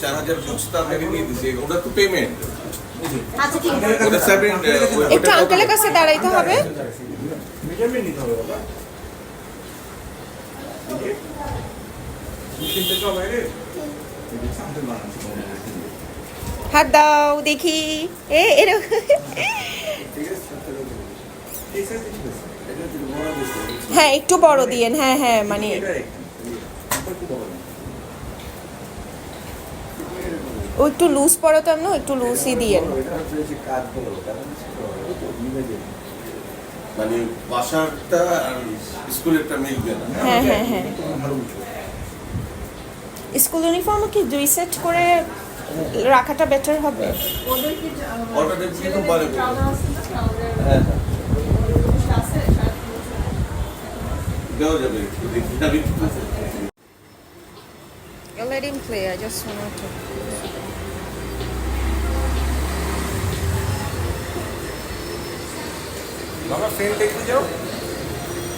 4000 বুঝতে আপনাকে দিয়ে দিছি ওটা তো পেমেন্ট আচ্ছা ঠিক আছে ওটা সেভেন একটু আঙ্কেলের কাছে দাঁড়াইতে হবে। মেজারমেন্ট নিতে হবে বাবা মেশিন থেকে বাইরে সামনে বানাচ্ছি হাত দাও দেখি। এরকম ঠিক আছে ঠিক আছে এটা তো বড় দিছে হ্যাঁ একটু বড় দিয়েন। হ্যাঁ হ্যাঁ মানে এটা একটু বড় ও একটু লুজ পড়ো তো এমন একটু লুজই দিয়েন। মানে বাসারটা আর স্কুলেরটা মিলবে না হ্যাঁ হ্যাঁ হ্যাঁ স্কুল ইউনিফর্মও কি 2 সেট করে রাখাটা বেটার হবে। ওদের কি ওটা দেখছি তো বলে ট্রাউজার আছে না ট্রাউজার হ্যাঁ আছে শার্ট দেওয়া যাবে আমি I'll let him play. I just want to. বাবা ফ্রেন্ড দেখতে যাও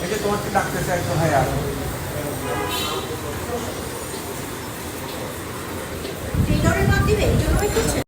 এই যে তোমাকে ডাকতেছে একদম ভাই আর ট্রেনারের নাম দিবে এই জন্য হইতেছে